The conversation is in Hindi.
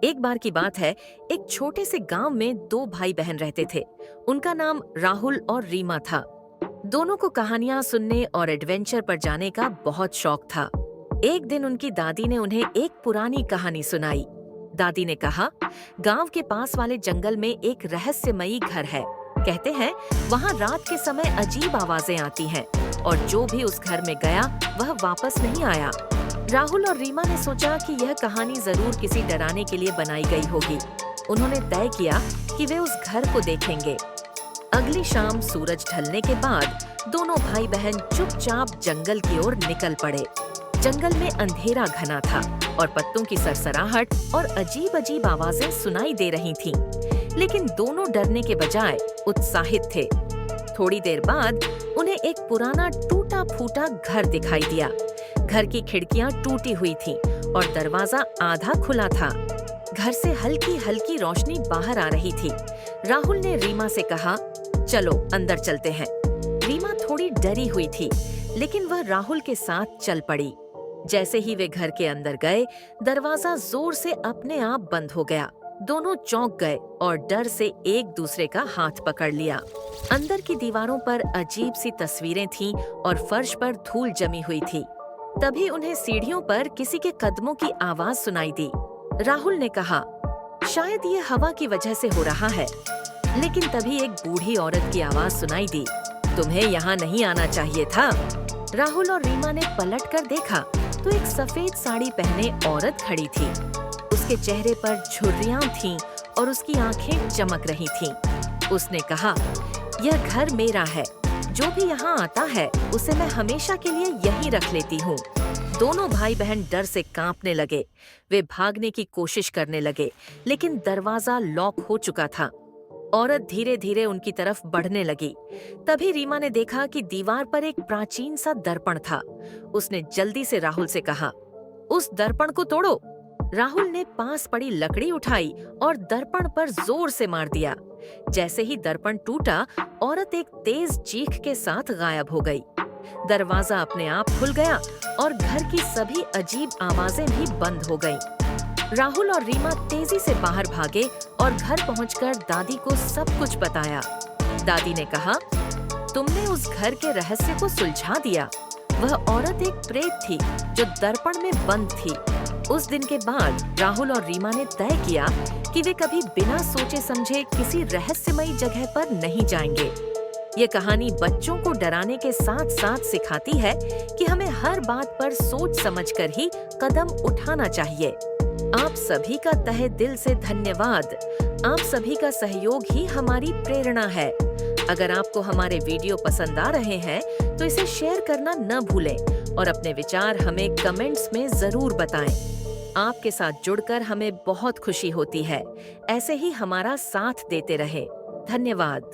एक बार की बात है, एक छोटे से गांव में दो भाई बहन रहते थे। उनका नाम राहुल और रीमा था। दोनों को कहानियां सुनने और एडवेंचर पर जाने का बहुत शौक था। एक दिन उनकी दादी ने उन्हें एक पुरानी कहानी सुनाई। दादी ने कहा, गांव के पास वाले जंगल में एक रहस्यमयी घर है। कहते हैं वहां रात के समय अजीब आवाजें आती हैं और जो भी उस घर में गया वह वापस नहीं आया। राहुल और रीमा ने सोचा कि यह कहानी जरूर किसी डराने के लिए बनाई गई होगी। उन्होंने तय किया कि वे उस घर को देखेंगे। अगली शाम सूरज ढलने के बाद दोनों भाई बहन चुपचाप जंगल की ओर निकल पड़े। जंगल में अंधेरा घना था और पत्तों की सरसराहट और अजीब अजीब आवाजें सुनाई दे रही थीं। लेकिन दोनों डरने के बजाय उत्साहित थे। थोड़ी देर बाद उन्हें एक पुराना टूटा फूटा घर दिखाई दिया। घर की खिड़कियां टूटी हुई थीं और दरवाजा आधा खुला था। घर से हल्की हल्की रोशनी बाहर आ रही थी। राहुल ने रीमा से कहा, चलो अंदर चलते हैं। रीमा थोड़ी डरी हुई थी, लेकिन वह राहुल के साथ चल पड़ी। जैसे ही वे घर के अंदर गए, दरवाजा जोर से अपने आप बंद हो गया। दोनों चौंक गए और डर से एक दूसरे का हाथ पकड़ लिया। अंदर की दीवारों पर अजीब सी तस्वीरें थीं और फर्श पर धूल जमी हुई थी। तभी उन्हें सीढ़ियों पर किसी के कदमों की आवाज सुनाई दी। राहुल ने कहा, शायद ये हवा की वजह से हो रहा है। लेकिन तभी एक बूढ़ी औरत की आवाज सुनाई दी, तुम्हें यहाँ नहीं आना चाहिए था। राहुल और रीमा ने पलट कर देखा तो एक सफेद साड़ी पहने औरत खड़ी थी। उसके चेहरे पर झुर्रियां थीं और उसकी आंखें चमक रही थीं। उसने कहा, यह घर मेरा है। जो भी यहाँ आता है उसे मैं हमेशा के लिए यहीं रख लेती हूँ। दोनों भाई बहन डर से कांपने लगे। वे भागने की कोशिश करने लगे, लेकिन दरवाजा लॉक हो चुका था। औरत धीरे धीरे उनकी तरफ बढ़ने लगी। तभी रीमा ने देखा कि दीवार पर एक प्राचीन सा दर्पण था। उसने जल्दी से राहुल से कहा, उस दर्पण को तोड़ो। राहुल ने पास पड़ी लकड़ी उठाई और दर्पण पर जोर से मार दिया। जैसे ही दर्पण टूटा, औरत एक तेज चीख के साथ गायब हो गई। दरवाजा अपने आप खुल गया और घर की सभी अजीब आवाजें भी बंद हो गईं। राहुल और रीमा तेजी से बाहर भागे और घर पहुंचकर दादी को सब कुछ बताया। दादी ने कहा, तुमने उस घर के रहस्य को सुलझा दिया। वह औरत एक प्रेत थी जो दर्पण में बंद थी। उस दिन के बाद राहुल और रीमा ने तय किया कि वे कभी बिना सोचे समझे किसी रहस्यमयी जगह पर नहीं जाएंगे। ये कहानी बच्चों को डराने के साथ साथ सिखाती है कि हमें हर बात पर सोच समझकर ही कदम उठाना चाहिए। आप सभी का तहे दिल से धन्यवाद। आप सभी का सहयोग ही हमारी प्रेरणा है। अगर आपको हमारे वीडियो पसंद आ रहे हैं तो इसे शेयर करना न भूलें और अपने विचार हमें कमेंट्स में जरूर बताएं। आपके साथ जुड़कर हमें बहुत खुशी होती है। ऐसे ही हमारा साथ देते रहें। धन्यवाद।